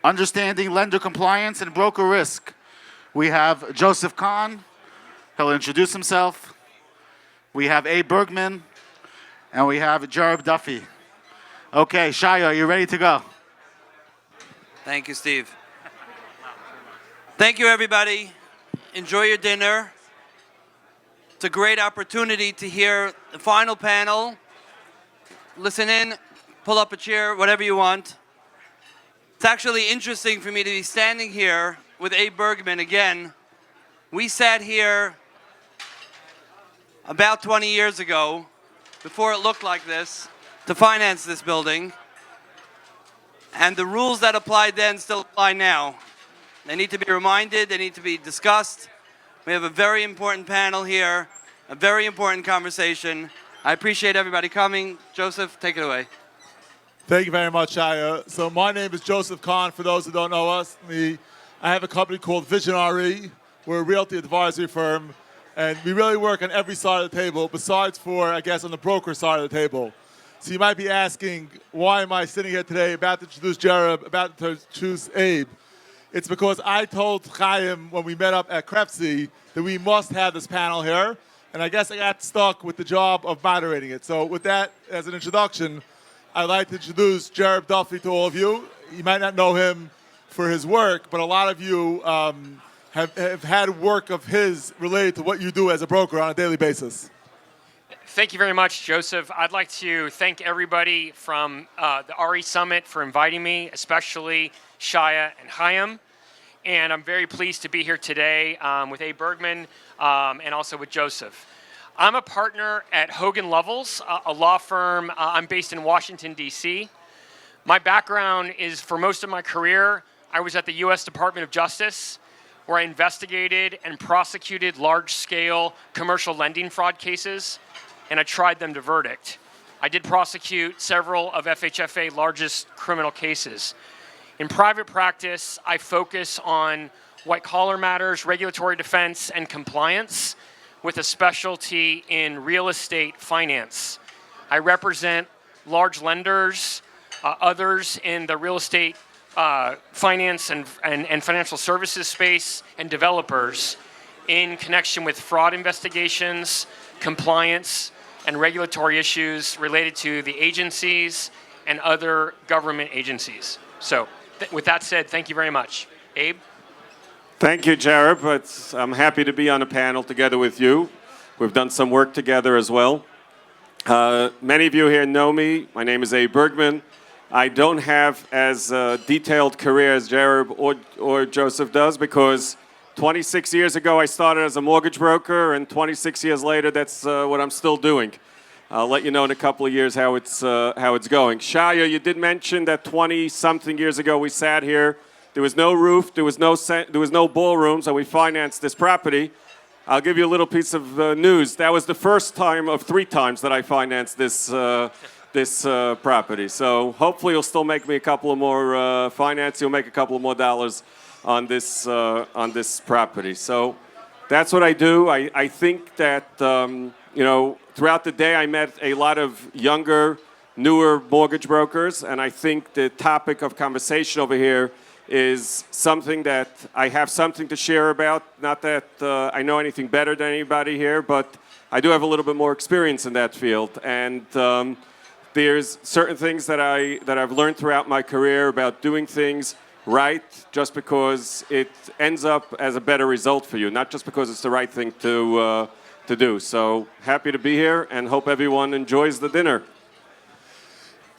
Understanding Lender Compliance and Broker Risk. We have Joseph Kahn. He'll introduce himself. We have Abe Bergman. And we have Jared Duffy. Okay, Shia, are you ready to go? Thank you, Steve. Thank you, everybody. Enjoy your dinner. It's a great opportunity to hear the final panel. Listen in, pull up a chair, whatever you want. It's actually interesting for me to be standing here with Abe Bergman again. We sat here about 20 years ago, before it looked like this, to finance this building. And the rules that applied then still apply now. They need to be reminded, they need to be discussed. We have a very important panel here, a very important conversation. I appreciate everybody coming. Joseph, take it away. Thank you very much, Shia. So my name is Joseph Kahn, for those who don't know us. I have a company called Vision RE. We're a realty advisory firm, and we really work on every side of the table, besides for, I guess, on the broker side of the table. So you might be asking, why am I sitting here today about to introduce Jared, about to introduce Abe? It's because I told Chaim when we met up at Krepsi that we must have this panel here, and I guess I got stuck with the job of moderating it. So with that as an introduction, I'd like to introduce Jared Duffy to all of you. You might not know him for his work, but a lot of you have had work of his related to what you do as a broker on a daily basis. Thank you very much, Joseph. I'd like to thank everybody from the RE Summit for inviting me, especially Shia and Chaim. And I'm very pleased to be here today with Abe Bergman and also with Joseph. I'm a partner at Hogan Lovells, a law firm. I'm based in Washington, D.C. My background is, for most of my career, I was at the U.S. Department of Justice, where I investigated and prosecuted large-scale commercial lending fraud cases, and I tried them to verdict. I did prosecute several of FHFA's largest criminal cases. In private practice, I focus on white-collar matters, regulatory defense, and compliance, with a specialty in real estate finance. I represent large lenders, others in the real estate finance and financial services space, and developers in connection with fraud investigations, compliance, and regulatory issues related to the agencies and other government agencies. So with that said, thank you very much. Abe? Thank you, Jared. I'm happy to be on a panel together with you. We've done some work together as well. Many of you here know me. My name is Abe Bergman. I don't have as detailed career as Jared or Joseph does, because 26 years ago I started as a mortgage broker, and 26 years later that's what I'm still doing. I'll let you know in a couple of years how it's going. Shia, you did mention that 20-something years ago we sat here. There was no roof, there was no ballrooms, and we financed this property. I'll give you a little piece of news. That was the first time of 3 times that I financed this property. So hopefully you'll still make me a couple of more finance. You'll make a couple of more dollars on this property. So that's what I do. I think that throughout the day I met a lot of younger, newer mortgage brokers, and I think the topic of conversation over here is something that I have something to share about. Not that I know anything better than anybody here, but I do have a little bit more experience in that field. And there's certain things that I've learned throughout my career about doing things right just because it ends up as a better result for you, not just because it's the right thing to do. So happy to be here and hope everyone enjoys the dinner.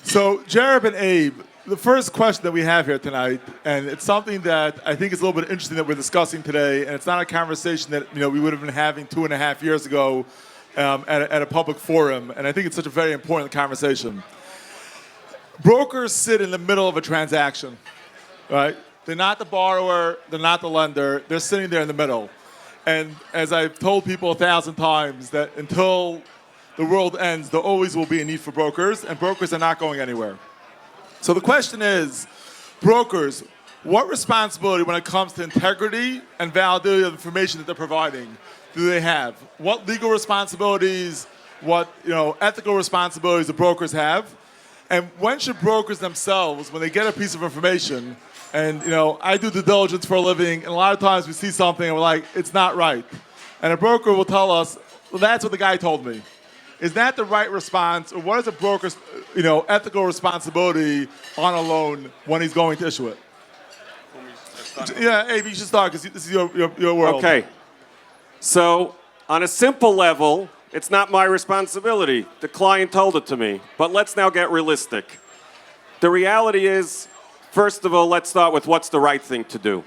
So Jared and Abe, the first question that we have here tonight, and it's something that I think is a little bit interesting that we're discussing today, and it's not a conversation that we would have been having 2.5 years ago at a public forum, and I think it's such a very important conversation. Brokers sit in the middle of a transaction, right? They're not the borrower, they're not the lender, they're sitting there in the middle. And as I've told people 1,000 times, that until the world ends, there always will be a need for brokers, and brokers are not going anywhere. So the question is, brokers, what responsibility when it comes to integrity and validity of information that they're providing do they have? What legal responsibilities, what ethical responsibilities do brokers have? And when should brokers themselves, when they get a piece of information And I do due diligence for a living, and a lot of times we see something and we're like, it's not right. And a broker will tell us, well, that's what the guy told me. Is that the right response, or what is a broker's ethical responsibility on a loan when he's going to issue it? Yeah, Abe, you should start because this is your world. Okay. So on a simple level, it's not my responsibility. The client told it to me. But let's now get realistic. The reality is, first of all, let's start with what's the right thing to do.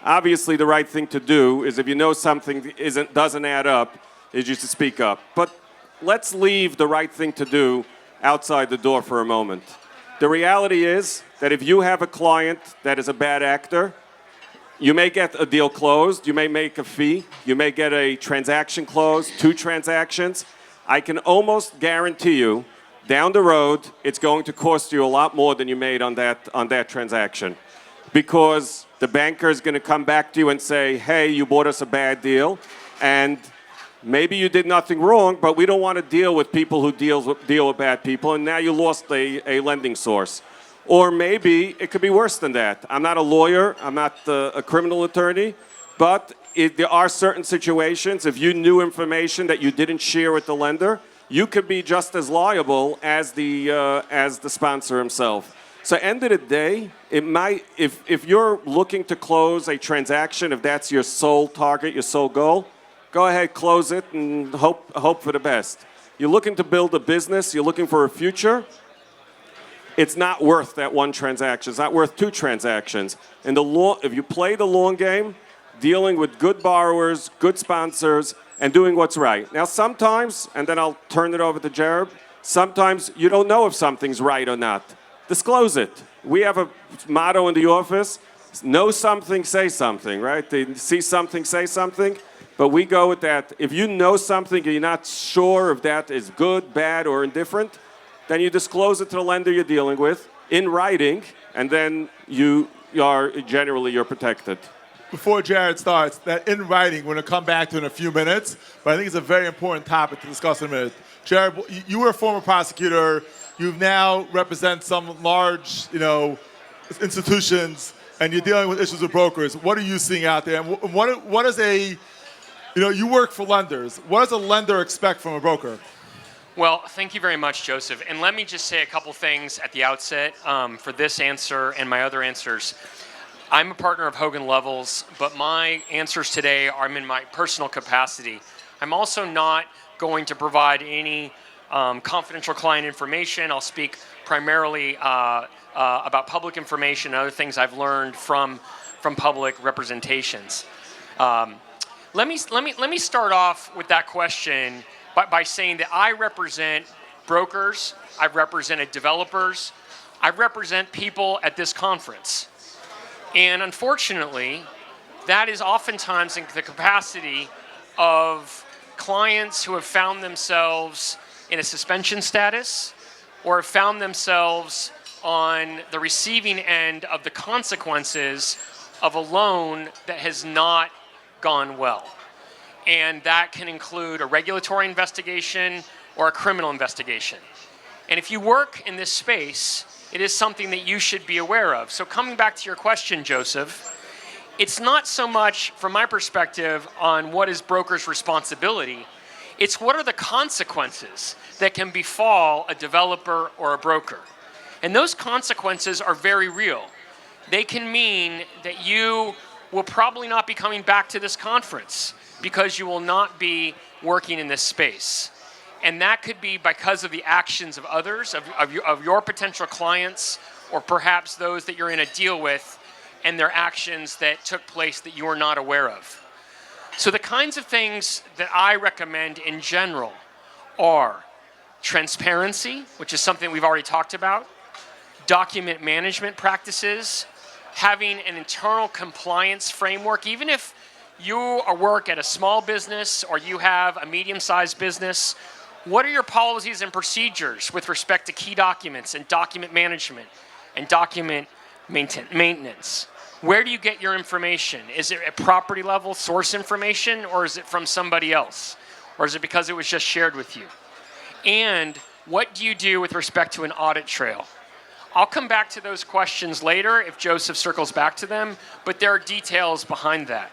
Obviously, the right thing to do is if you know something doesn't add up, is just to speak up. But let's leave the right thing to do outside the door for a moment. The reality is that if you have a client that is a bad actor, you may get a deal closed, you may make a fee, you may get a transaction closed, 2 transactions. I can almost guarantee you, down the road, it's going to cost you a lot more than you made on that transaction. Because the banker is going to come back to you and say, hey, you bought us a bad deal, and maybe you did nothing wrong, but we don't want to deal with people who deal with bad people, and now you lost a lending source. Or maybe it could be worse than that. I'm not a lawyer, I'm not a criminal attorney, but there are certain situations, if you knew information that you didn't share with the lender, you could be just as liable as the sponsor himself. So end of the day, it might, if you're looking to close a transaction, if that's your sole target, your sole goal, go ahead, close it and hope for the best. You're looking to build a business, you're looking for a future, it's not worth that 1 transaction. It's not worth 2 transactions. And if you play the long game, dealing with good borrowers, good sponsors, and doing what's right. Now sometimes, and then I'll turn it over to Jared, sometimes you don't know if something's right or not. Disclose it. We have a motto in the office, know something, say something, right? They see something, say something. But we go with that. If you know something and you're not sure if that is good, bad, or indifferent, then you disclose it to the lender you're dealing with in writing, and then you're protected. Before Jared starts, that in writing, we're going to come back to in a few minutes, but I think it's a very important topic to discuss in a minute. Jared, you were a former prosecutor. You now represent some large, institutions, and you're dealing with issues with brokers. What are you seeing out there? And what is you work for lenders. What does a lender expect from a broker? Well, thank you very much, Joseph. And let me just say a couple things at the outset for this answer and my other answers. I'm a partner of Hogan Lovells, but my answers today are in my personal capacity. I'm also not going to provide any confidential client information. I'll speak primarily about public information and other things I've learned from public representations. Let me start off with that question by saying that I represent brokers, I've represented developers, I represent people at this conference. And unfortunately, that is oftentimes in the capacity of clients who have found themselves in a suspension status or have found themselves on the receiving end of the consequences of a loan that has not gone well. And that can include a regulatory investigation or a criminal investigation. And if you work in this space, it is something that you should be aware of. So coming back to your question, Joseph, it's not so much, from my perspective, on what is broker's responsibility. It's what are the consequences that can befall a developer or a broker. And those consequences are very real. They can mean that you will probably not be coming back to this conference because you will not be working in this space. And that could be because of the actions of others, of your potential clients, or perhaps those that you're in a deal with, and their actions that took place that you are not aware of. So the kinds of things that I recommend in general are transparency, which is something we've already talked about, document management practices, having an internal compliance framework, even if you work at a small business or you have a medium-sized business. What are your policies and procedures with respect to key documents and document management and document maintenance? Where do you get your information? Is it at property level source information, or is it from somebody else? Or is it because it was just shared with you? And what do you do with respect to an audit trail? I'll come back to those questions later if Joseph circles back to them, but there are details behind that.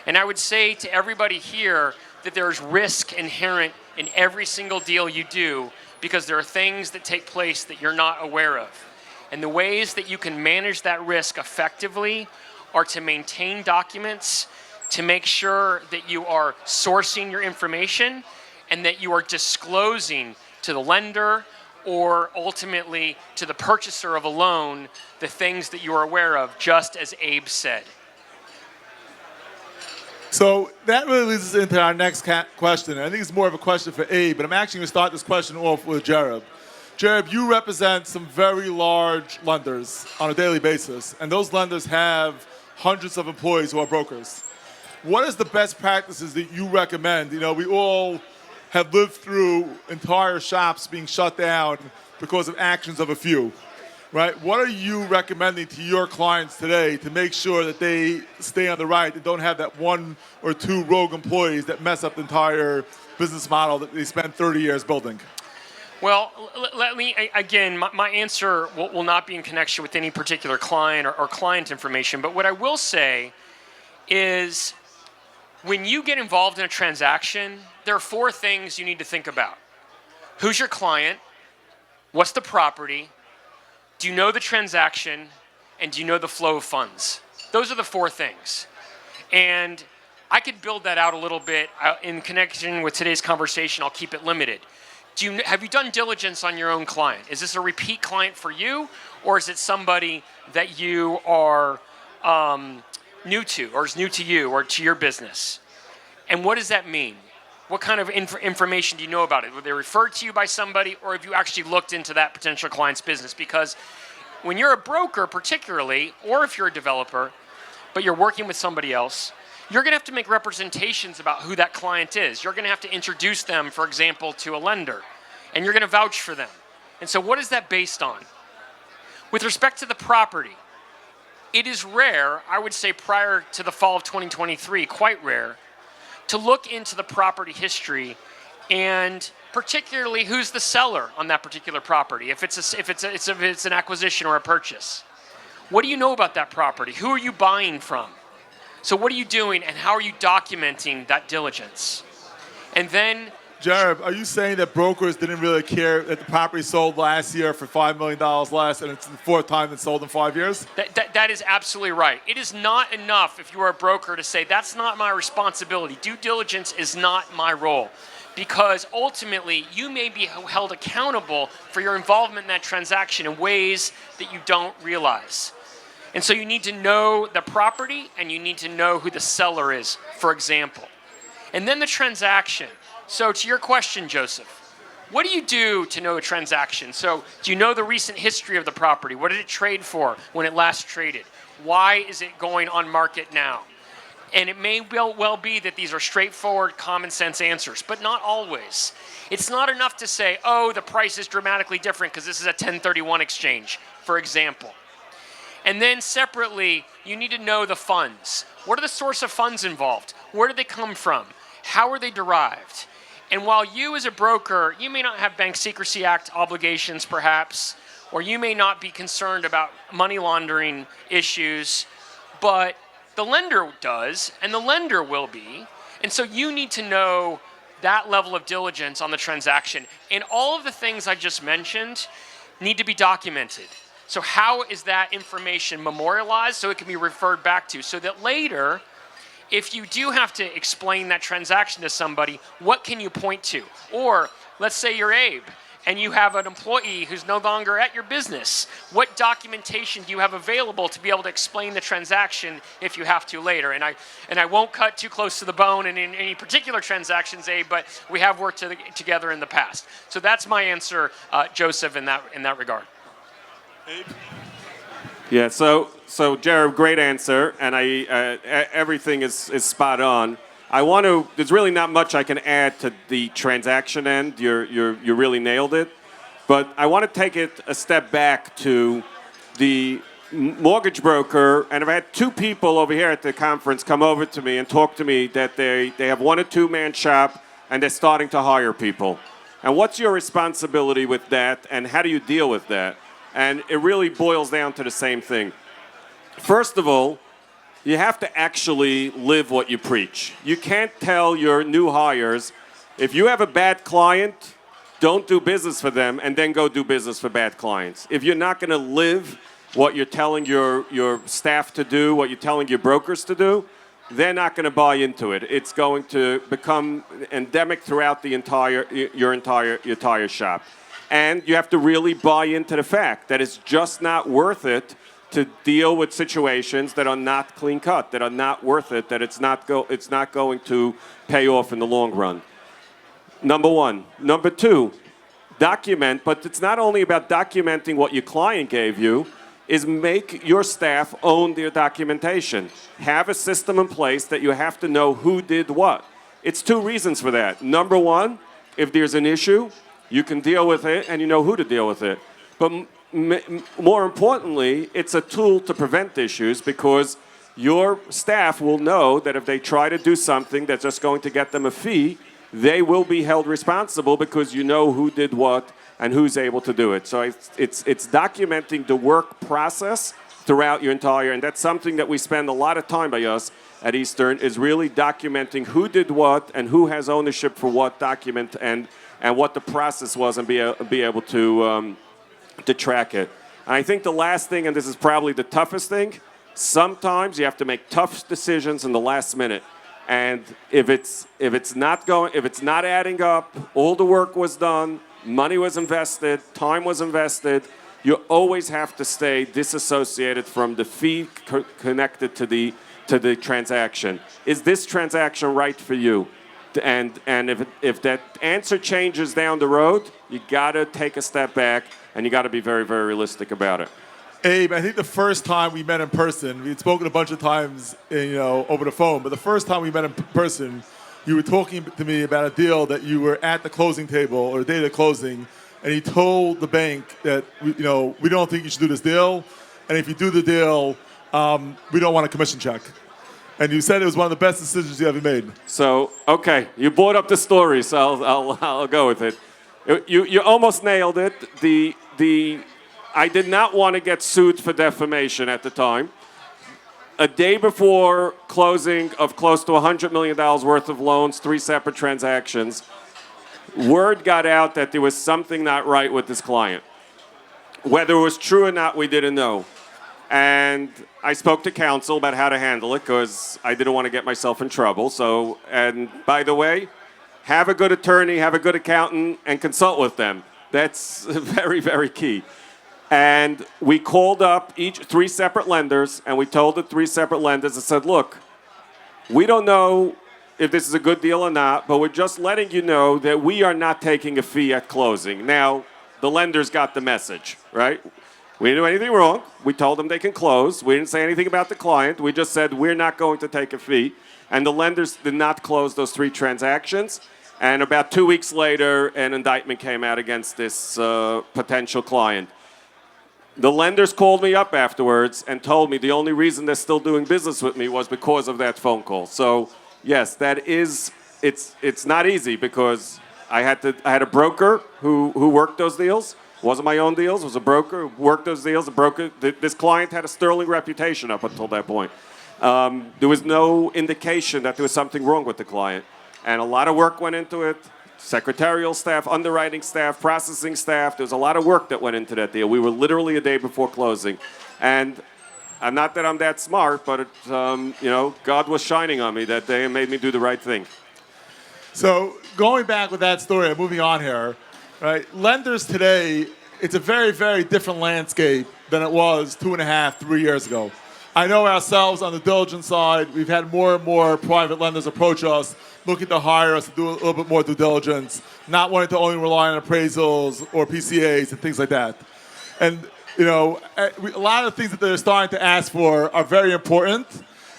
And I would say to everybody here that there's risk inherent in every single deal you do because there are things that take place that you're not aware of. And the ways that you can manage that risk effectively are to maintain documents, to make sure that you are sourcing your information and that you are disclosing to the lender or ultimately to the purchaser of a loan the things that you are aware of, just as Abe said. So that really leads us into our next question. I think it's more of a question for Abe, but I'm actually going to start this question off with Jared. Jared, you represent some very large lenders on a daily basis, and those lenders have hundreds of employees who are brokers. What is the best practices that you recommend? You know, we all have lived through entire shops being shut down because of actions of a few, right? What are you recommending to your clients today to make sure that they stay on the right and don't have that one or two rogue employees that mess up the entire business model that they spent 30 years building? Well, let me, again, my answer will not be in connection with any particular client or client information, but what I will say is when you get involved in a transaction, there are four things you need to think about. Who's your client? What's the property? Do you know the transaction? And do you know the flow of funds? Those are the four things. And I could build that out a little bit in connection with today's conversation. I'll keep it limited. Have you done diligence on your own client? Is this a repeat client for you, or is it somebody that you are new to, or is new to you, or to your business? And what does that mean? What kind of information do you know about it? Were they referred to you by somebody, or have you actually looked into that potential client's business? Because when you're a broker particularly, or if you're a developer, but you're working with somebody else, you're going to have to make representations about who that client is. You're going to have to introduce them, for example, to a lender, and you're going to vouch for them. And so what is that based on? With respect to the property, it is rare, I would say prior to the fall of 2023, quite rare, to look into the property history and particularly who's the seller on that particular property, if it's an acquisition or a purchase. What do you know about that property? Who are you buying from? So what are you doing, and how are you documenting that diligence? And then, Jared, are you saying that brokers didn't really care that the property sold last year for $5 million less, and it's the fourth time it's sold in 5 years? That is absolutely right. It is not enough if you are a broker to say, that's not my responsibility. Due diligence is not my role. Because ultimately, you may be held accountable for your involvement in that transaction in ways that you don't realize. And so you need to know the property, and you need to know who the seller is, for example. And then the transaction. So to your question, Joseph, what do you do to know a transaction? So do you know the recent history of the property? What did it trade for when it last traded? Why is it going on market now? And it may well be that these are straightforward, common sense answers, but not always. It's not enough to say, oh, the price is dramatically different because this is a 1031 exchange, for example. And then separately, you need to know the funds. What are the source of funds involved? Where do they come from? How are they derived? And while you as a broker, you may not have Bank Secrecy Act obligations perhaps, or you may not be concerned about money laundering issues, but the lender does, and the lender will be. And so you need to know that level of diligence on the transaction. And all of the things I just mentioned need to be documented. So how is that information memorialized so it can be referred back to? So that later, if you do have to explain that transaction to somebody, what can you point to? Or let's say you're Abe and you have an employee who's no longer at your business. What documentation do you have available to be able to explain the transaction if you have to later? And I won't cut too close to the bone in any particular transactions, Abe, but we have worked together in the past. So that's my answer, Joseph, in that regard. Yeah, so Jared, great answer, and everything is spot on. There's really not much I can add to the transaction end. You really nailed it. But I want to take it a step back to the mortgage broker, and I've had two people over here at the conference come over to me and talk to me that they have 1 or 2 man shop and they're starting to hire people. And what's your responsibility with that, and how do you deal with that? And it really boils down to the same thing. First of all, you have to actually live what you preach. You can't tell your new hires, if you have a bad client, don't do business for them and then go do business for bad clients. If you're not going to live what you're telling your staff to do, what you're telling your brokers to do, they're not going to buy into it. It's going to become endemic throughout the your entire shop. And you have to really buy into the fact that it's just not worth it to deal with situations that are not clean cut, that are not worth it, that it's not going to pay off in the long run. Number one. Number two, document, but it's not only about documenting what your client gave you, is make your staff own their documentation. Have a system in place that you have to know who did what. It's two reasons for that. Number one, if there's an issue, you can deal with it and you know who to deal with it. But more importantly, it's a tool to prevent issues because your staff will know that if they try to do something that's just going to get them a fee, they will be held responsible because you know who did what and who's able to do it. So it's documenting the work process throughout your entire, and that's something that we spend a lot of time by us at Eastern, is really documenting who did what and who has ownership for what document and what the process was and be able to track it. And I think the last thing, and this is probably the toughest thing, sometimes you have to make tough decisions in the last minute. And if it's not adding up, all the work was done, money was invested, time was invested, you always have to stay disassociated from the fee connected to the transaction. Is this transaction right for you? And if that answer changes down the road, you gotta take a step back and you gotta be very, very realistic about it. Abe, I think the first time we met in person, we had spoken a bunch of times, over the phone, but the first time we met in person, you were talking to me about a deal that you were at the closing table or the day of the closing, and you told the bank that we don't think you should do this deal, and if you do the deal, we don't want a commission check. And you said it was one of the best decisions you ever made. So, okay, you brought up the story, so I'll go with it. You almost nailed it. I did not want to get sued for defamation at the time. A day before closing of close to $100 million worth of loans, 3 separate transactions, word got out that there was something not right with this client. Whether it was true or not, we didn't know. And I spoke to counsel about how to handle it because I didn't want to get myself in trouble. So, and by the way, have a good attorney, have a good accountant, and consult with them. That's very, very key. And we called up 3 separate lenders, and we told the 3 separate lenders and said, look, we don't know if this is a good deal or not, but we're just letting you know that we are not taking a fee at closing. Now, the lenders got the message, right? We didn't do anything wrong. We told them they can close. We didn't say anything about the client. We just said we're not going to take a fee. And the lenders did not close those 3 transactions. And about 2 weeks later, an indictment came out against this potential client. The lenders called me up afterwards and told me the only reason they're still doing business with me was because of that phone call. So yes, it's not easy because I had a broker who worked those deals. Wasn't my own deals. It was a broker who worked those deals. This client had a sterling reputation up until that point. There was no indication that there was something wrong with the client, and a lot of work went into it. Secretarial staff, underwriting staff, processing staff. There's a lot of work that went into that deal. We were literally a day before closing. And not that I'm that smart, but God was shining on me that day and made me do the right thing. So going back with that story and moving on here, right? Lenders today, it's a very, very different landscape than it was 2.5, 3 years ago. I know ourselves on the diligence side, we've had more and more private lenders approach us, looking to hire us to do a little bit more due diligence, not wanting to only rely on appraisals or PCAs and things like that. And, a lot of the things that they're starting to ask for are very important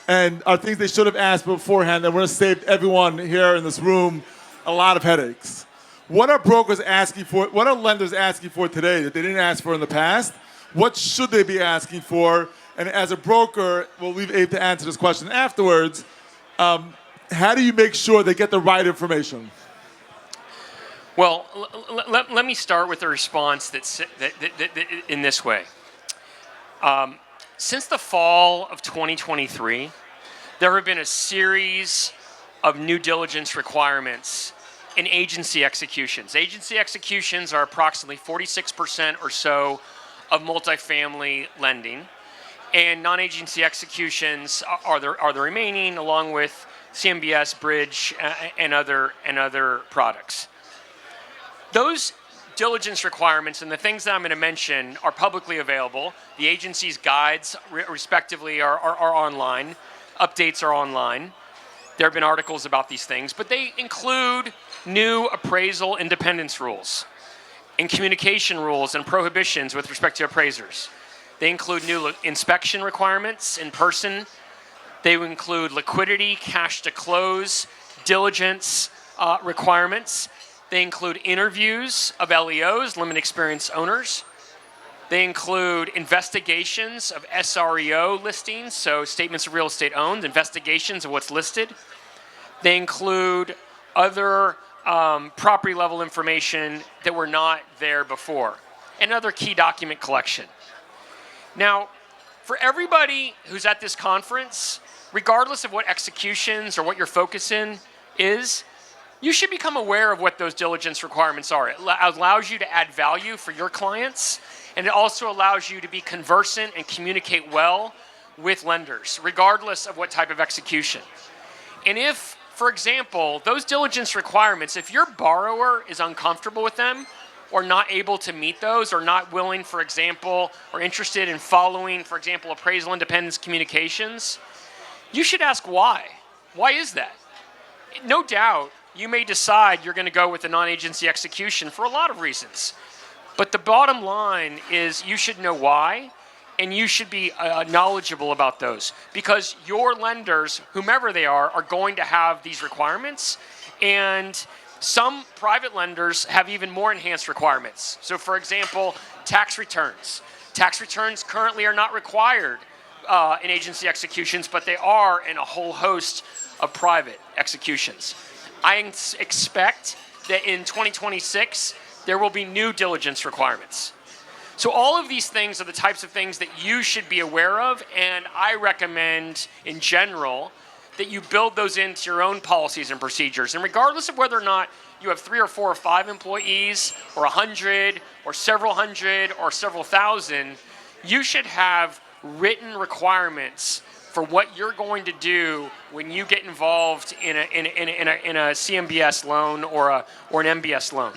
and are things they should have asked beforehand that would have saved everyone here in this room a lot of headaches. What are brokers asking for? What are lenders asking for today that they didn't ask for in the past? What should they be asking for? And as a broker, we'll leave Abe to answer this question afterwards. How do you make sure they get the right information? Well, let me start with a response that in this way. Since the fall of 2023, there have been a series of due diligence requirements in agency executions. Agency executions are approximately 46% or so of multifamily lending, and non-agency executions are the remaining, along with CMBS, bridge, and other products. Those diligence requirements and the things that I'm going to mention are publicly available. The agency's guides, respectively, are online. Updates are online. There have been articles about these things, but they include new appraisal independence rules and communication rules and prohibitions with respect to appraisers. They include new inspection requirements in person. They include liquidity, cash to close, diligence requirements. They include interviews of LEOs, limited experience owners. They include investigations of SREO listings, so statements of real estate owned, investigations of what's listed. They include other property level information that were not there before, and other key document collection. Now, for everybody who's at this conference, regardless of what executions or what your focus in is, you should become aware of what those diligence requirements are. It allows you to add value for your clients, and it also allows you to be conversant and communicate well with lenders, regardless of what type of execution. And if, for example, those diligence requirements, if your borrower is uncomfortable with them or not able to meet those or not willing, for example, or interested in following, for example, appraisal independence communications, you should ask why. Why is that? No doubt, you may decide you're going to go with a non-agency execution for a lot of reasons. But the bottom line is you should know why, and you should be knowledgeable about those, because your lenders, whomever they are going to have these requirements, and some private lenders have even more enhanced requirements. So for example, tax returns. Tax returns currently are not required in agency executions, but they are in a whole host of private executions. I expect that in 2026, there will be new diligence requirements. So all of these things are the types of things that you should be aware of, and I recommend, in general, that you build those into your own policies and procedures. And regardless of whether or not you have 3 or 4 or 5 employees, or 100, or several hundred, or several thousand, you should have written requirements for what you're going to do when you get involved in a CMBS loan or an MBS loan.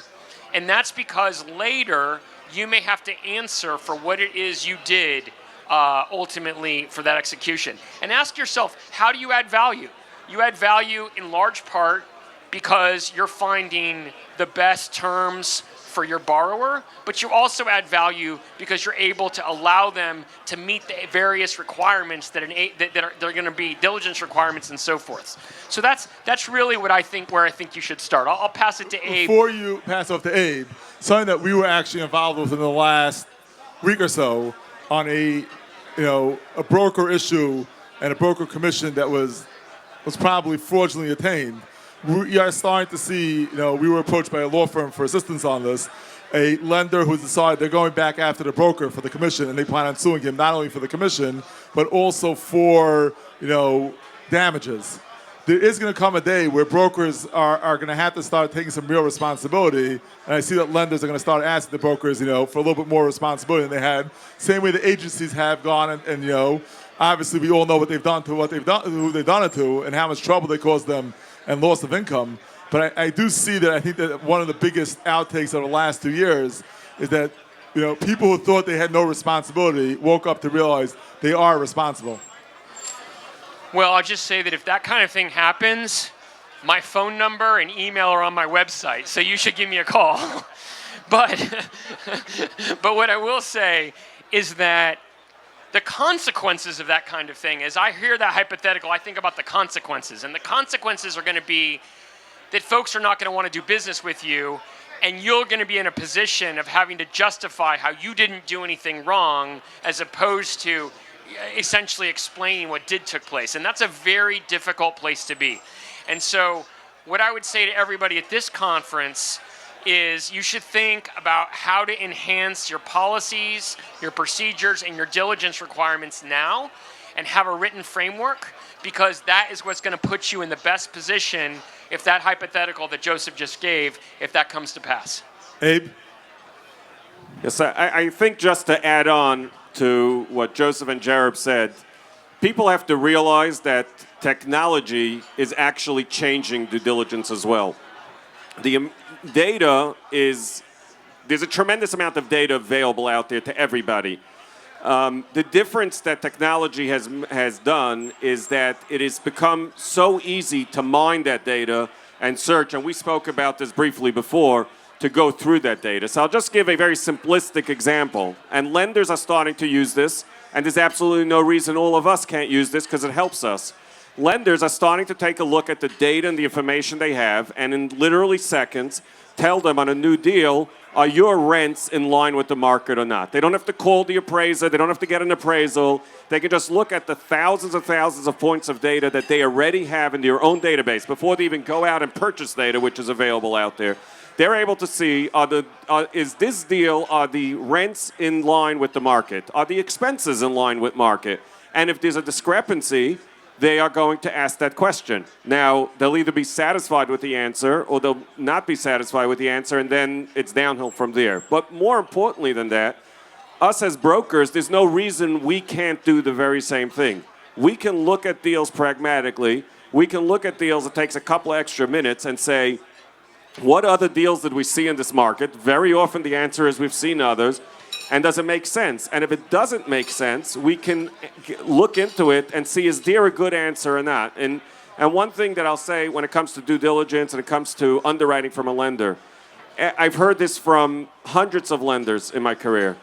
And that's because later you may have to answer for what it is you did ultimately for that execution. And ask yourself, how do you add value? You add value in large part because you're finding the best terms for your borrower, but you also add value because you're able to allow them to meet the various requirements that are going to be diligence requirements and so forth. So that's really where I think you should start. I'll pass it to Abe. Before you pass off to Abe, something that we were actually involved with in the last week or so on a broker issue and a broker commission that was probably fraudulently attained. We are starting to see, we were approached by a law firm for assistance on this, a lender who decided they're going back after the broker for the commission, and they plan on suing him not only for the commission, but also for, damages. There is going to come a day where brokers are going to have to start taking some real responsibility, and I see that lenders are going to start asking the brokers, for a little bit more responsibility than they had. Same way the agencies have gone, and obviously we all know what they've done to who they've done it to, and how much trouble they caused them and loss of income. But I do see that I think that one of the biggest outtakes of the last 2 years is that people who thought they had no responsibility woke up to realize they are responsible. Well, I'll just say that if that kind of thing happens, my phone number and email are on my website, so you should give me a call. But what I will say is that the consequences of that kind of thing, as I hear that hypothetical, I think about the consequences. And the consequences are going to be that folks are not going to want to do business with you, and you're going to be in a position of having to justify how you didn't do anything wrong, as opposed to essentially explaining what did took place. And that's a very difficult place to be. And so what I would say to everybody at this conference is you should think about how to enhance your policies, your procedures, and your diligence requirements now, and have a written framework, because that is what's going to put you in the best position if that hypothetical that Joseph just gave, if that comes to pass. Abe? Yes, I think just to add on to what Joseph and Jared said, people have to realize that technology is actually changing due diligence as well. The data is, there's a tremendous amount of data available out there to everybody. The difference that technology has done is that it has become so easy to mine that data and search, and we spoke about this briefly before, to go through that data. So I'll just give a very simplistic example, and lenders are starting to use this, and there's absolutely no reason all of us can't use this because it helps us. Lenders are starting to take a look at the data and the information they have, and in literally seconds, tell them on a new deal, are your rents in line with the market or not? They don't have to call the appraiser. They don't have to get an appraisal. They can just look at the thousands of points of data that they already have in their own database before they even go out and purchase data, which is available out there. They're able to see, is this deal, are the rents in line with the market? Are the expenses in line with market? And if there's a discrepancy, they are going to ask that question. Now, they'll either be satisfied with the answer or they'll not be satisfied with the answer, and then it's downhill from there. But more importantly than that, us as brokers, there's no reason we can't do the very same thing. We can look at deals pragmatically. We can look at deals that takes a couple extra minutes and say, what other deals did we see in this market? Very often the answer is we've seen others. And does it make sense? And if it doesn't make sense, we can look into it and see, is there a good answer or not? And one thing that I'll say when it comes to due diligence and it comes to underwriting from a lender, I've heard this from hundreds of lenders in my career.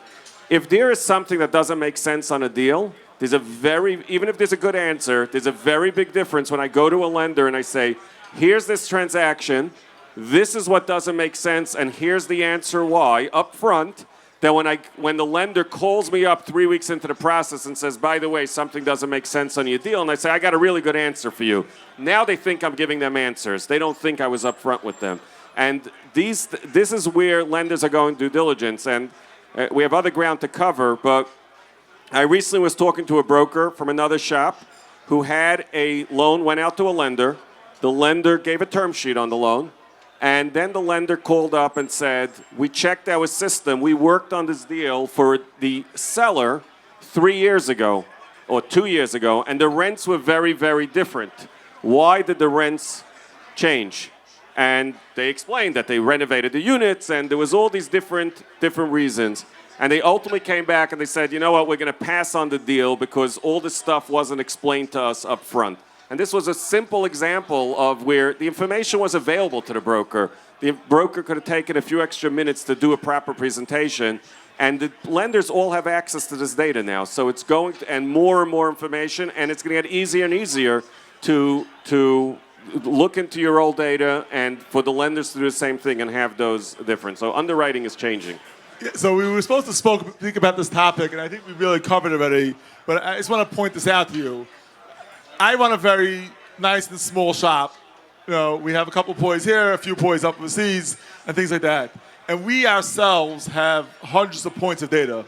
If there is something that doesn't make sense on a deal, even if there's a good answer, there's a very big difference when I go to a lender and I say, here's this transaction, this is what doesn't make sense, and here's the answer why, up front, that when the lender calls me up 3 weeks into the process and says, by the way, something doesn't make sense on your deal, and I say, I got a really good answer for you. Now they think I'm giving them answers. They don't think I was up front with them. And this is where lenders are going due diligence, and we have other ground to cover, but I recently was talking to a broker from another shop who had a loan, went out to a lender. The lender gave a term sheet on the loan. And then the lender called up and said, we checked our system. We worked on this deal for the seller 3 years ago or 2 years ago, and the rents were very, very different. Why did the rents change? And they explained that they renovated the units, and there was all these different reasons. And they ultimately came back and they said, you know what, we're going to pass on the deal because all this stuff wasn't explained to us up front. And this was a simple example of where the information was available to the broker. The broker could have taken a few extra minutes to do a proper presentation. And the lenders all have access to this data now. So it's going to, and more information, and it's going to get easier and easier to look into your old data and for the lenders to do the same thing and have those different. So underwriting is changing. Yeah, so we were supposed to speak about this topic, and I think we really covered it already. But I just want to point this out to you. I run a very nice and small shop. You know, we have a couple employees here, a few employees up overseas, and things like that. And we ourselves have hundreds of points of data.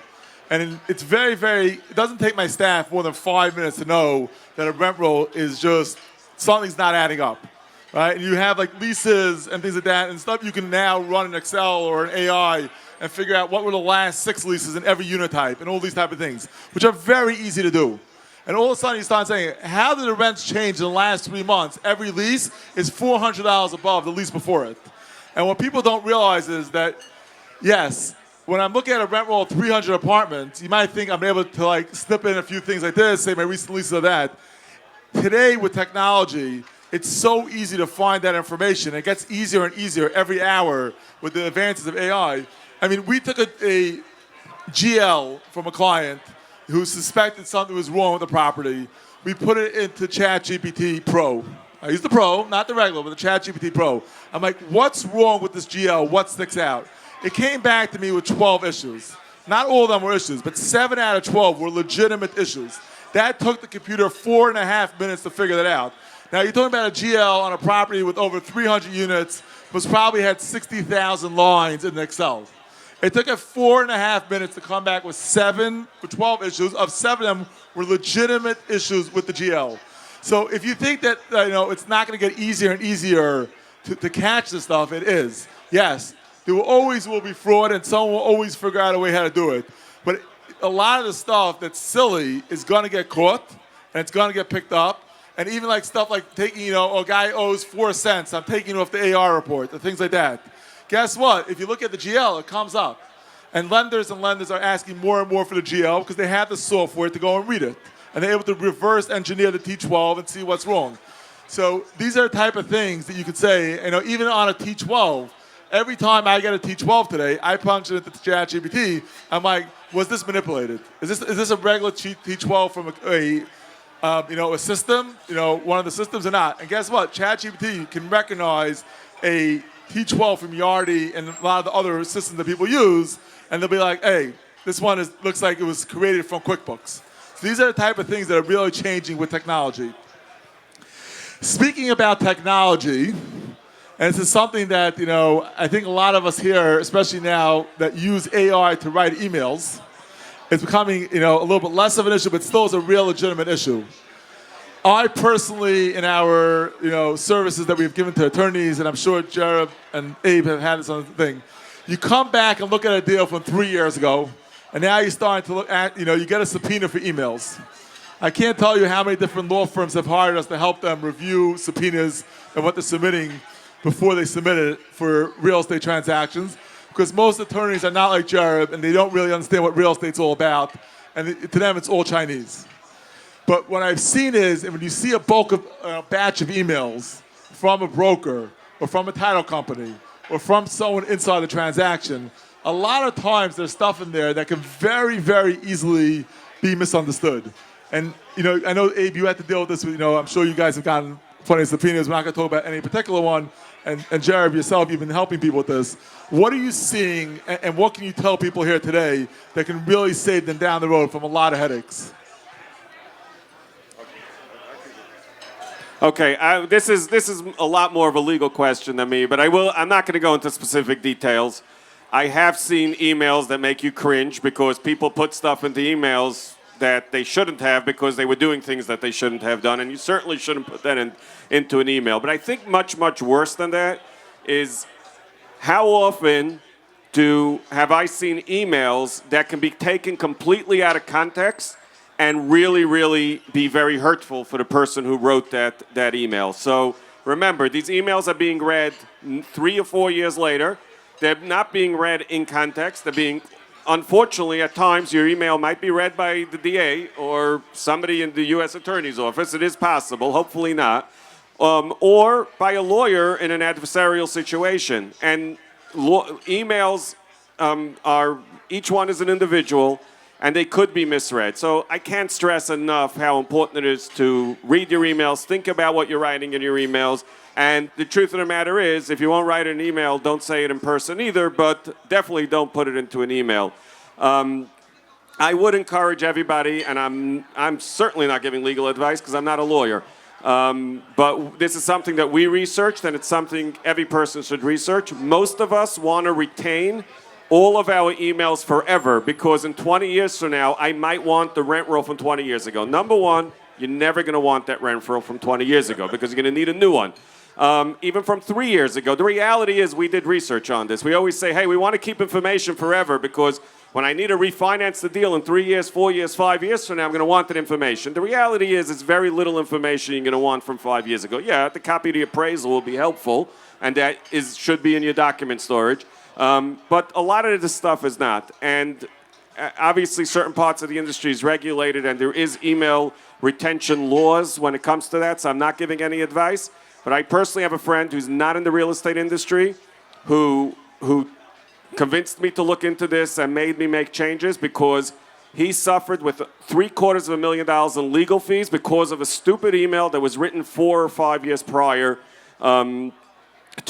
And it's very, it doesn't take my staff more than 5 minutes to know that a rent roll is just, something's not adding up, right? And you have like leases and things like that, and stuff you can now run in Excel or an AI and figure out what were the last 6 leases in every unit type and all these type of things, which are very easy to do. And all of a sudden you start saying, how did the rents change in the last 3 months? Every lease is $400 above the lease before it. And what people don't realize is that, yes, when I'm looking at a rent roll of 300 apartments, you might think I'm able to like snip in a few things like this, say my recent leases of that. Today with technology, it's so easy to find that information. It gets easier and easier every hour with the advances of AI. I mean, we took a GL from a client who suspected something was wrong with the property. We put it into ChatGPT Pro. I use the Pro, not the regular, but the ChatGPT Pro. I'm like, what's wrong with this GL? What sticks out? It came back to me with 12 issues. Not all of them were issues, but 7 out of 12 were legitimate issues. That took the computer 4.5 minutes to figure that out. Now, you're talking about a GL on a property with over 300 units, was probably had 60,000 lines in Excel. It took it 4.5 minutes to come back with 12 issues. Of 7 of them were legitimate issues with the GL. So if you think that it's not going to get easier and easier to catch this stuff, it is. Yes, there always will be fraud, and someone will always figure out a way how to do it. But a lot of the stuff that's silly is going to get caught, and it's going to get picked up. And even like stuff like taking, a guy owes 4 cents, I'm taking it off the AR report, and things like that. Guess what? If you look at the GL, it comes up. And lenders are asking more and more for the GL because they have the software to go and read it. And they're able to reverse engineer the T12 and see what's wrong. So these are the type of things that you could say, even on a T12, every time I get a T12 today, I punch it into ChatGPT. I'm like, was this manipulated? Is this a regular T12 from a system, one of the systems or not? And guess what? ChatGPT can recognize a T12 from Yardi and a lot of the other systems that people use, and they'll be like, hey, this one looks like it was created from QuickBooks. So these are the type of things that are really changing with technology. Speaking about technology, and this is something that, I think a lot of us here, especially now that use AI to write emails, it's becoming, a little bit less of an issue, but still is a real legitimate issue. I personally, in our, services that we've given to attorneys, and I'm sure Jared and Abe have had this on the thing, you come back and look at a deal from 3 years ago, and now you're starting to look at, you get a subpoena for emails. I can't tell you how many different law firms have hired us to help them review subpoenas and what they're submitting before they submit it for real estate transactions, because most attorneys are not like Jared, and they don't really understand what real estate's all about, and to them it's all Chinese. But what I've seen is, when you see a batch of emails from a broker or from a title company or from someone inside the transaction, a lot of times there's stuff in there that can very, very easily be misunderstood. And I know, Abe, you had to deal with this. I'm sure you guys have gotten plenty of subpoenas. We're not going to talk about any particular one. And Jared, yourself, you've been helping people with this. What are you seeing, and what can you tell people here today that can really save them down the road from a lot of headaches? Okay, this is a lot more of a legal question than me, but I'm not going to go into specific details. I have seen emails that make you cringe because people put stuff into emails that they shouldn't have because they were doing things that they shouldn't have done, and you certainly shouldn't put that into an email. But I think much, much worse than that is how often have I seen emails that can be taken completely out of context and really, really be very hurtful for the person who wrote that email. So remember, these emails are being read 3 or 4 years later. They're not being read in context. They're being, unfortunately, at times, your email might be read by the DA or somebody in the U.S. Attorney's Office. It is possible, hopefully not. Or by a lawyer in an adversarial situation. And emails each one is an individual, and they could be misread. So I can't stress enough how important it is to read your emails, think about what you're writing in your emails, and the truth of the matter is, if you won't write an email, don't say it in person either, but definitely don't put it into an email. I would encourage everybody, and I'm certainly not giving legal advice because I'm not a lawyer, but this is something that we researched, and it's something every person should research. Most of us want to retain all of our emails forever because in 20 years from now, I might want the rent roll from 20 years ago. Number one, you're never going to want that rent roll from 20 years ago because you're going to need a new one. Even from 3 years ago. The reality is we did research on this. We always say, hey, we want to keep information forever because when I need to refinance the deal in 3 years, 4 years, 5 years from now, I'm going to want that information. The reality is it's very little information you're going to want from 5 years ago. Yeah, the copy of the appraisal will be helpful, and that should be in your document storage. But a lot of this stuff is not. And obviously certain parts of the industry is regulated and there is email retention laws when it comes to that, so I'm not giving any advice. But I personally have a friend who's not in the real estate industry who convinced me to look into this and made me make changes because he suffered with $750,000 in legal fees because of a stupid email that was written 4 or 5 years prior to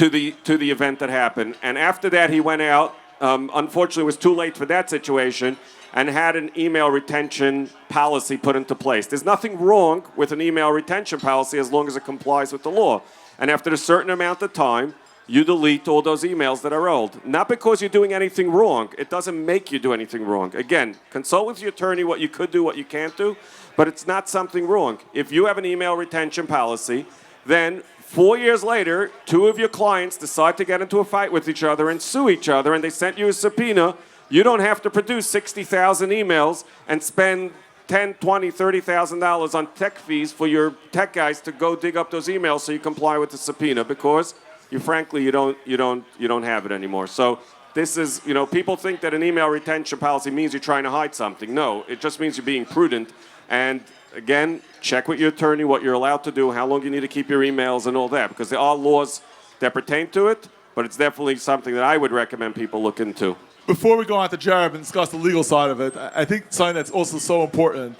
the event that happened. And after that, he went out. Unfortunately, it was too late for that situation and had an email retention policy put into place. There's nothing wrong with an email retention policy as long as it complies with the law. And after a certain amount of time, you delete all those emails that are old. Not because you're doing anything wrong. It doesn't make you do anything wrong. Again, consult with your attorney what you could do, what you can't do, but it's not something wrong. If you have an email retention policy, then 4 years later, two of your clients decide to get into a fight with each other and sue each other, and they sent you a subpoena. You don't have to produce 60,000 emails and spend $10, $20, $30,000 on tech fees for your tech guys to go dig up those emails so you comply with the subpoena, because you don't have it anymore. So this is, people think that an email retention policy means you're trying to hide something. No, it just means you're being prudent. And again, check with your attorney what you're allowed to do, how long you need to keep your emails and all that, because there are laws that pertain to it, but it's definitely something that I would recommend people look into. Before we go on to Jared and discuss the legal side of it, I think something that's also so important,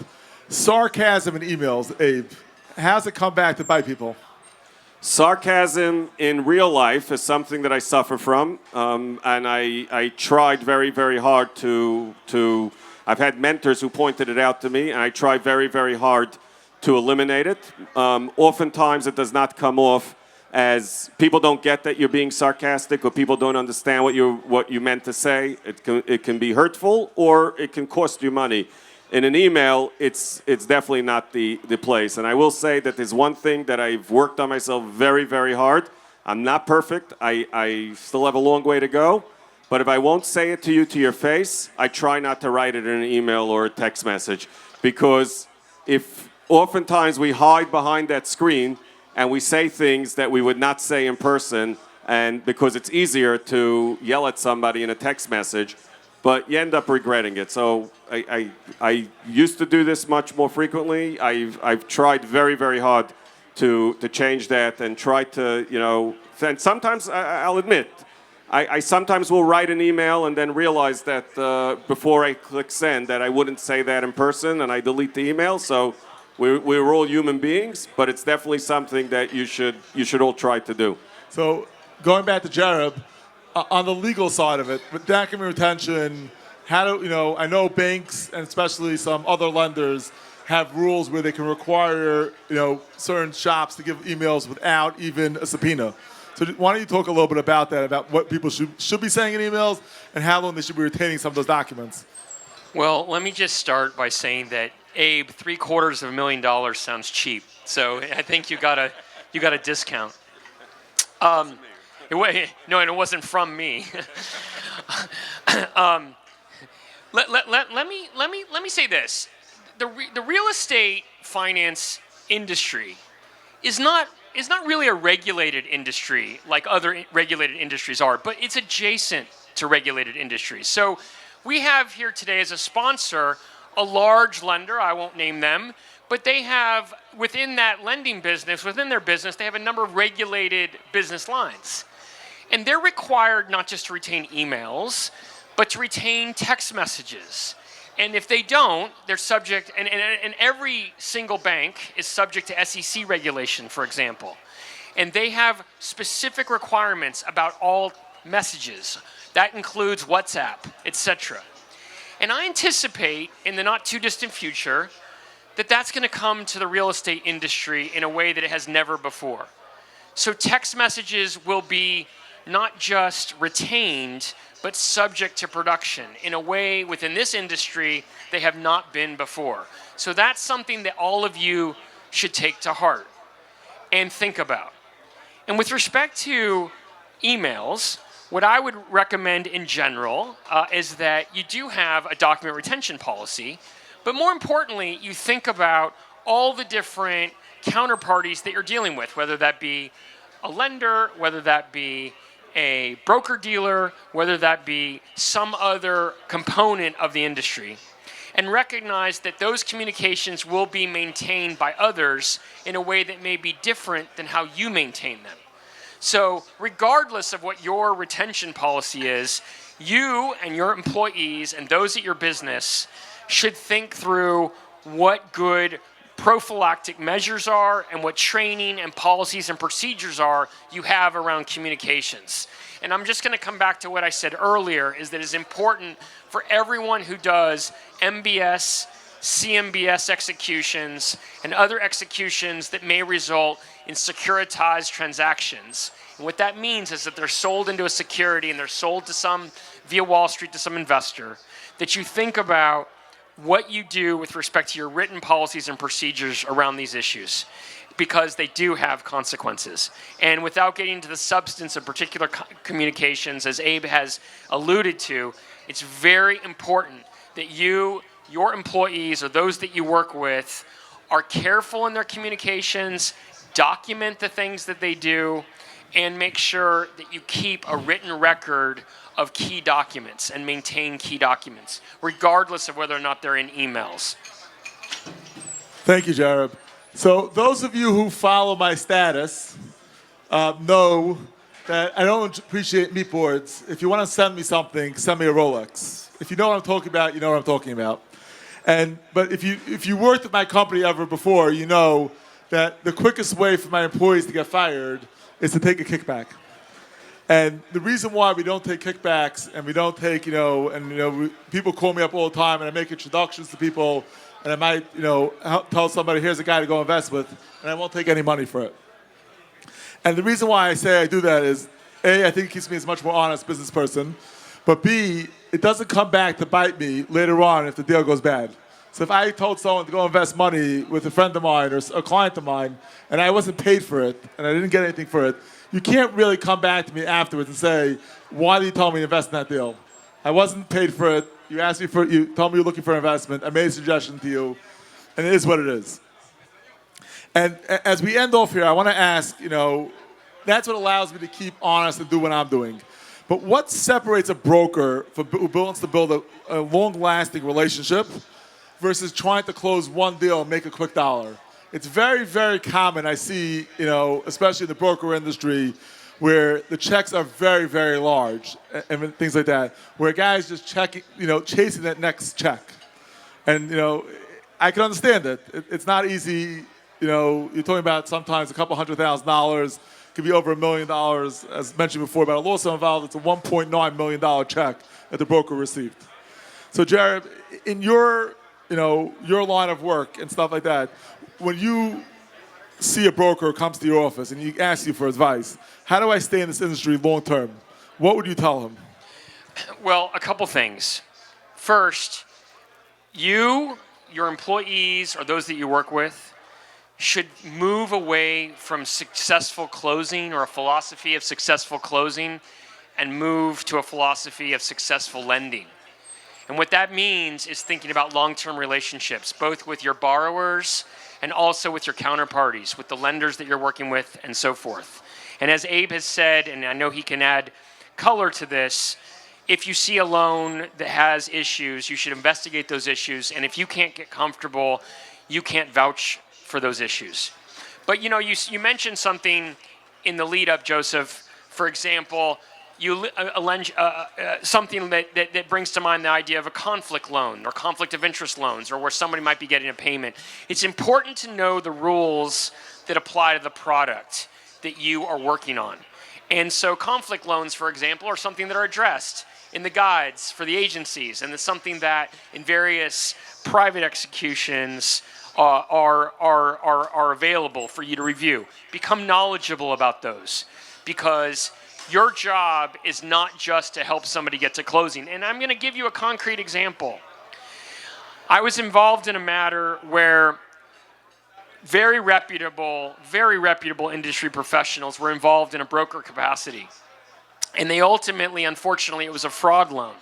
sarcasm in emails, Abe, how's it come back to bite people? Sarcasm in real life is something that I suffer from, and I tried very, very hard to. I've had mentors who pointed it out to me, and I try very, very hard to eliminate it. Oftentimes, it does not come off as people don't get that you're being sarcastic, or people don't understand what you meant to say. It can be hurtful, or it can cost you money. In an email, it's definitely not the place. And I will say that there's one thing that I've worked on myself very, very hard. I'm not perfect. I still have a long way to go. But if I won't say it to you to your face, I try not to write it in an email or a text message. Because if oftentimes we hide behind that screen and we say things that we would not say in person, and because it's easier to yell at somebody in a text message, but you end up regretting it. So I used to do this much more frequently. I've tried very, very hard to change that and try to, and sometimes I'll admit, I sometimes will write an email and then realize that before I click send that I wouldn't say that in person, and I delete the email. So we're all human beings, but it's definitely something that you should all try to do. So going back to Jared, on the legal side of it, with document retention, I know banks and especially some other lenders have rules where they can require, certain shops to give emails without even a subpoena. So why don't you talk a little bit about that, about what people should be saying in emails and how long they should be retaining some of those documents? Well, let me just start by saying that, Abe, $750,000 sounds cheap. So I think you got a discount. No, and it wasn't from me. Let me say this: the real estate finance industry is not really a regulated industry like other regulated industries are, but it's adjacent to regulated industries. So we have here today as a sponsor a large lender. I won't name them. But they have, within that lending business, within their business, they have a number of regulated business lines. And they're required not just to retain emails, but to retain text messages. And if they don't, they're subject, and every single bank is subject to SEC regulation, for example. And they have specific requirements about all messages. That includes WhatsApp, etc. And I anticipate in the not too distant future that that's going to come to the real estate industry in a way that it has never before. So text messages will be not just retained, but subject to production in a way within this industry they have not been before. So that's something that all of you should take to heart and think about. And with respect to emails, what I would recommend in general is that you do have a document retention policy, but more importantly, you think about all the different counterparties that you're dealing with, whether that be a lender, whether that be a broker-dealer, whether that be some other component of the industry, and recognize that those communications will be maintained by others in a way that may be different than how you maintain them. So regardless of what your retention policy is, you and your employees and those at your business should think through what good prophylactic measures are and what training and policies and procedures are you have around communications. And I'm just going to come back to what I said earlier, is that it's important for everyone who does MBS, CMBS executions, and other executions that may result in securitized transactions. And what that means is that they're sold into a security and they're sold to via Wall Street to some investor, that you think about what you do with respect to your written policies and procedures around these issues, because they do have consequences. And without getting into the substance of particular communications, as Abe has alluded to, it's very important that your employees or those that you work with are careful in their communications, document the things that they do, and make sure that you keep a written record of key documents and maintain key documents, regardless of whether or not they're in emails. Thank you, Jared. So those of you who follow my status know that I don't appreciate meat boards. If you want to send me something, send me a Rolex. If you know what I'm talking about, you know what I'm talking about. But if you worked at my company ever before, you know that the quickest way for my employees to get fired is to take a kickback. And the reason why we don't take kickbacks and we don't take, people call me up all the time and I make introductions to people and I might, tell somebody, here's a guy to go invest with, and I won't take any money for it. And the reason why I say I do that is, A, I think it keeps me as a much more honest business person, but B, it doesn't come back to bite me later on if the deal goes bad. So if I told someone to go invest money with a friend of mine or a client of mine and I wasn't paid for it and I didn't get anything for it, you can't really come back to me afterwards and say, why did you tell me to invest in that deal? I wasn't paid for it. You asked me you told me you were looking for investment. I made a suggestion to you, and it is what it is. And as we end off here, I want to ask, that's what allows me to keep honest and do what I'm doing. But what separates a broker who wants to build a long-lasting relationship versus trying to close one deal and make a quick dollar? It's very, very common, I see, especially in the broker industry, where the checks are very, very large and things like that, where guys just chasing that next check. And, I can understand it. It's not easy. You're talking about sometimes a couple $100,000, could be over $1 million, as mentioned before, but also involved, it's a $1.9 million check that the broker received. So, Jared, in your line of work and stuff like that, when you see a broker comes to your office and he asks you for advice, how do I stay in this industry long term? What would you tell him? Well, a couple things. First, your employees, or those that you work with, should move away from successful closing or a philosophy of successful closing and move to a philosophy of successful lending. And what that means is thinking about long-term relationships, both with your borrowers and also with your counterparties, with the lenders that you're working with, and so forth. And as Abe has said, and I know he can add color to this, if you see a loan that has issues, you should investigate those issues. And if you can't get comfortable, you can't vouch for those issues. But you mentioned something in the lead up, Joseph. For example, something that brings to mind the idea of a conflict loan or conflict of interest loans, or where somebody might be getting a payment. It's important to know the rules that apply to the product that you are working on. And so conflict loans, for example, are something that are addressed in the guides for the agencies, and it's something that in various private executions are available for you to review. Become knowledgeable about those, because your job is not just to help somebody get to closing. And I'm going to give you a concrete example. I was involved in a matter where very reputable industry professionals were involved in a broker capacity. And they ultimately, unfortunately, it was a fraud loan.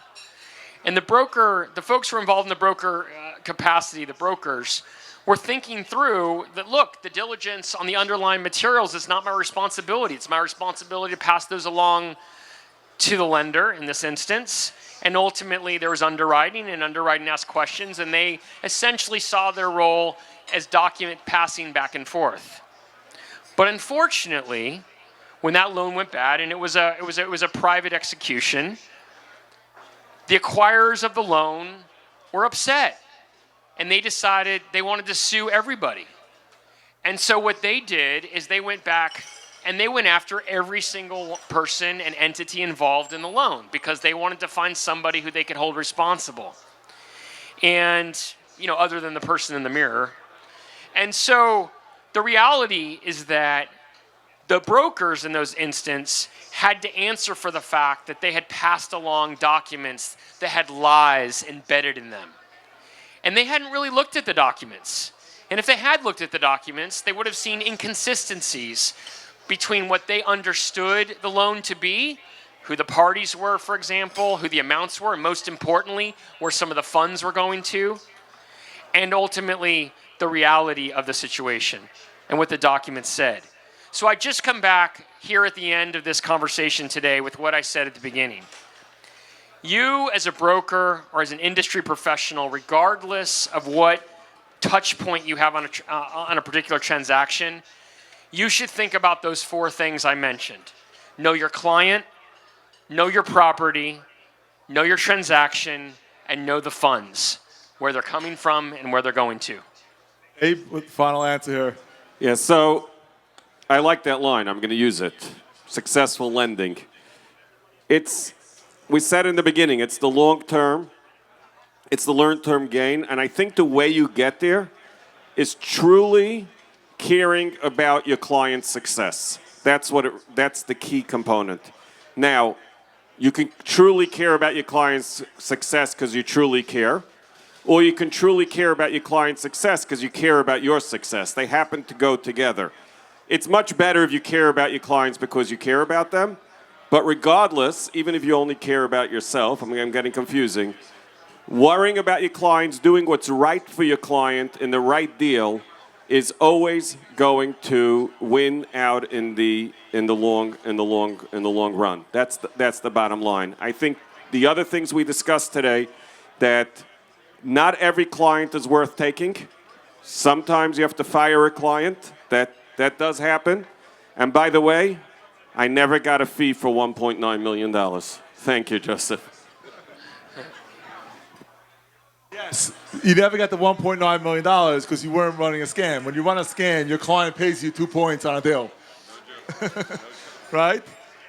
And the folks who were involved in the broker capacity, the brokers, were thinking through that, look, the diligence on the underlying materials is not my responsibility. It's my responsibility to pass those along to the lender in this instance. And ultimately, there was underwriting, and underwriting asked questions, and they essentially saw their role as document passing back and forth. But unfortunately, when that loan went bad, and it was a private execution, the acquirers of the loan were upset. And they decided they wanted to sue everybody. And so what they did is they went back and they went after every single person and entity involved in the loan, because they wanted to find somebody who they could hold responsible. And, other than the person in the mirror. And so the reality is that The brokers in those instances had to answer for the fact that they had passed along documents that had lies embedded in them. And they hadn't really looked at the documents. And if they had looked at the documents, they would have seen inconsistencies between what they understood the loan to be, who the parties were, for example, who the amounts were, and most importantly, where some of the funds were going to, and ultimately the reality of the situation and what the documents said. So I just come back here at the end of this conversation today with what I said at the beginning. You as a broker or as an industry professional, regardless of what touch point you have on a particular transaction, you should think about those four things I mentioned. Know your client, know your property, know your transaction, and know the funds, where they're coming from and where they're going to. Abe, with the final answer here. Yeah, so I like that line. I'm going to use it. Successful lending. We said in the beginning, it's the long term, it's the long-term gain, and I think the way you get there is truly caring about your client's success. That's the key component. Now, you can truly care about your client's success because you truly care, or you can truly care about your client's success because you care about your success. They happen to go together. It's much better if you care about your clients because you care about them, but regardless, even if you only care about yourself, I'm getting confusing, worrying about your clients, doing what's right for your client in the right deal is always going to win out in the long run. That's the bottom line. I think the other things we discussed today, that not every client is worth taking. Sometimes you have to fire a client. That does happen. And by the way, I never got a fee for $1.9 million. Thank you, Joseph. Yes, you never got the $1.9 million because you weren't running a scam. When you run a scam, your client pays you 2 points on a deal. Right?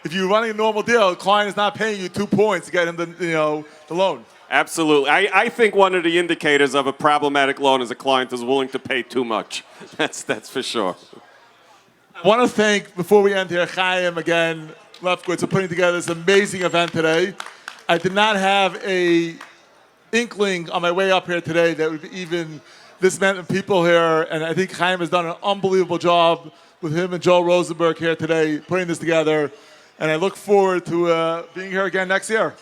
If you're running a normal deal, the client is not paying you 2 points to get him the loan. Absolutely. I think one of the indicators of a problematic loan is a client is willing to pay too much. That's for sure. I want to thank, before we end here, Chaim again, Lefkowitz, for putting together this amazing event today. I did not have a inkling on my way up here today that would be even this many people here, and I think Chaim has done an unbelievable job with him and Joel Rosenberg here today, putting this together, and I look forward to being here again next year.